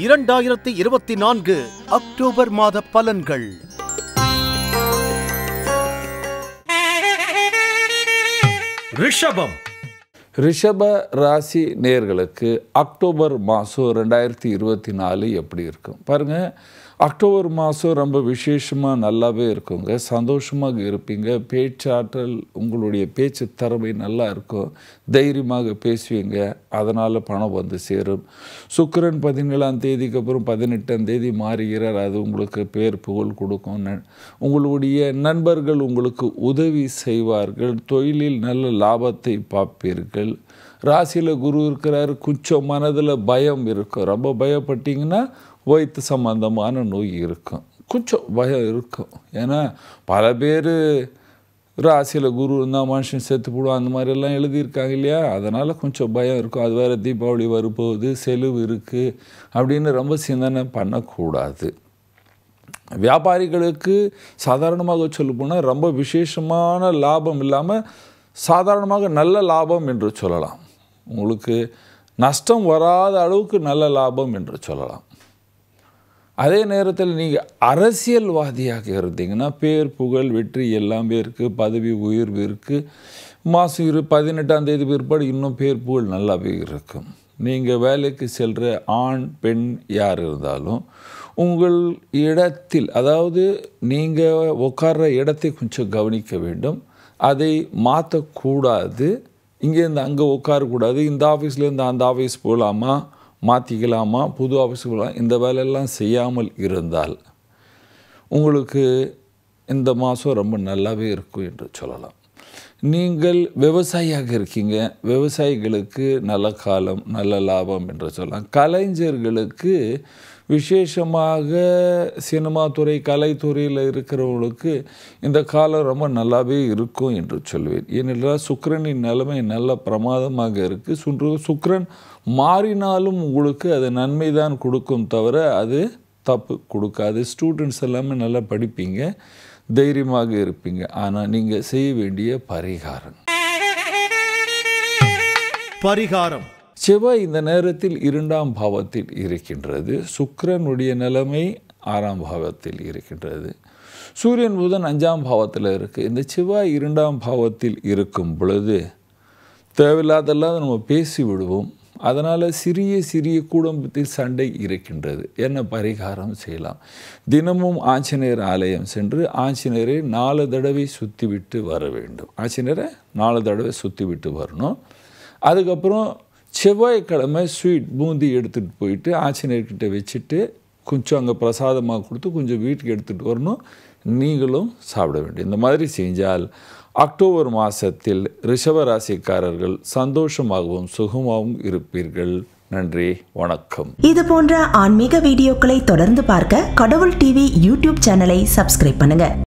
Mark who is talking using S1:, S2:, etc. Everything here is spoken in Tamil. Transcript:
S1: 2024 அக்டோபர் மாத பலன்கள்.
S2: ரிஷப ராசி நேயர்களுக்கு அக்டோபர் மாதம் 2024 எப்படி இருக்கும் பாருங்க. அக்டோபர் மாதம் ரொம்ப விசேஷமாக நல்லாவே இருக்குங்க. சந்தோஷமாக இருப்பீங்க. பேச்சாற்றல், உங்களுடைய பேச்சு திறமை நல்லா இருக்கும். தைரியமாக பேசுவீங்க. அதனால் பணம் வந்து சேரும். சுக்கிரன் 17ஆம் தேதிக்கு அப்புறம் 18ஆம் தேதி மாறுகிறார். அது உங்களுக்கு பேர் புகழ் கொடுக்கும். உங்களுடைய நண்பர்கள் உங்களுக்கு உதவி செய்வார்கள். தொழிலில் நல்ல லாபத்தை பார்ப்பீர்கள். ராசியில் குரு இருக்கிறார். கொஞ்சம் மனதில் பயம் இருக்கும். ரொம்ப பயப்பட்டீங்கன்னா வயிற்று சம்பந்தமான நோய் இருக்கும். கொஞ்சம் பயம் இருக்கும். ஏன்னா பல பேர் ராசியில் குரு இருந்தால் மனுஷன் செத்து போடுவோம் அந்த மாதிரிலாம் எழுதியிருக்காங்க இல்லையா. அதனால் கொஞ்சம் பயம் இருக்கும். அது வேறு தீபாவளி வரப்போகுது, செலவு இருக்குது அப்படின்னு ரொம்ப சிந்தனை பண்ணக்கூடாது. வியாபாரிகளுக்கு சாதாரணமாக சொல்ல போனால் ரொம்ப விசேஷமான லாபம் இல்லாமல் சாதாரணமாக நல்ல லாபம் என்று சொல்லலாம். உங்களுக்கு நஷ்டம் வராத அளவுக்கு நல்ல லாபம் என்று சொல்லலாம். அதே நேரத்தில் நீங்கள் அரசியல்வாதியாக இருந்தீங்கன்னா பேர் புகழ் வெற்றி எல்லாமே இருக்குது. பதவி உயர்வு இருக்குது. மாதம் 18ஆம் தேதி பிற்பாடு இன்னும் பேர் புகழ் நல்லாவே இருக்கும். நீங்கள் வேலைக்கு செல்கிற ஆண் பெண் யார் இருந்தாலும் உங்கள் இடத்தில், அதாவது நீங்கள் உட்கார்ற இடத்தை கொஞ்சம் கவனிக்க வேண்டும். அதை மாற்றக்கூடாது. இங்கேருந்து அங்கே உட்காரக்கூடாது. இந்த ஆஃபீஸ்லேருந்து அந்த ஆஃபீஸ் போகலாமா, மாற்றிக்கலாமா, புது ஆஃபீஸுக்கு போகலாம், இந்த வேலையெல்லாம் செய்யாமல் இருந்தால் உங்களுக்கு இந்த மாதம் ரொம்ப நல்லாவே இருக்கும் என்று சொல்லலாம். நீங்கள் விவசாயியாக இருக்கீங்க. விவசாயிகளுக்கு நல்ல காலம், நல்ல லாபம் என்று சொல்லலாம். கலைஞர்களுக்கு விசேஷமாக சினிமா துறை, கலைத்துறையில் இருக்கிறவங்களுக்கு இந்த காலம் ரொம்ப நல்லாவே இருக்கும் என்று சொல்வேன். ஏனென்றால் சுக்கிரனின் நிலைமை நல்ல பிரமாதமாக இருக்குது. சுக்கிரன் மாறினாலும் உங்களுக்கு அது நன்மை தான் கொடுக்கும் தவிர அது தப்பு கொடுக்காது. ஸ்டூடெண்ட்ஸ் எல்லாமே நல்லா படிப்பீங்க, தைரியமாக இருப்பீங்க. ஆனால் நீங்கள் செய்ய வேண்டிய பரிகாரம் செவ்வாய் இந்த நேரத்தில் 2ஆம் பாவத்தில் இருக்கின்றது. சுக்கிரனுடைய நிலைமை 6ஆம் பாவத்தில் இருக்கின்றது. சூரியன் புதன் 5ஆம் பாவத்தில் இருக்குது. இந்த செவ்வாய் 2ஆம் பாவத்தில் இருக்கும் பொழுது தேவையில்லாதெல்லாம் நம்ம பேசி விடுவோம். அதனால் சிறிய குடும்பத்தில் சண்டை இருக்கின்றது. என்ன பரிகாரம் செய்யலாம்? தினமும் ஆஞ்சநேயர் ஆலயம் சென்று ஆஞ்சநேயரை 4 தடவை சுற்றிவிட்டு வர வேண்டும். ஆஞ்சநேயரை 4 தடவை சுற்றிவிட்டு வரணும். அதுக்கப்புறம் செவ்வாய்க்கிழமை ஸ்வீட் பூந்தி எடுத்துகிட்டு போயிட்டு ஆஞ்சநேயர்கிட்ட வச்சுட்டு கொஞ்சம் அங்கே பிரசாதமாக கொடுத்து கொஞ்சம் வீட்டுக்கு எடுத்துகிட்டு வரணும். நீங்களும் சாப்பிட வேண்டும். இந்த மாதிரி செஞ்சால் அக்டோபர் மாதத்தில் ரிஷபராசிக்காரர்கள் சந்தோஷமாகவும் சுகமாகவும் இருப்பீர்கள். நன்றி, வணக்கம்.
S3: இது போன்ற ஆன்மீக வீடியோக்களை தொடர்ந்து பார்க்க கடவுள் டிவி யூடியூப் சேனலை சப்ஸ்கிரைப் பண்ணுங்க.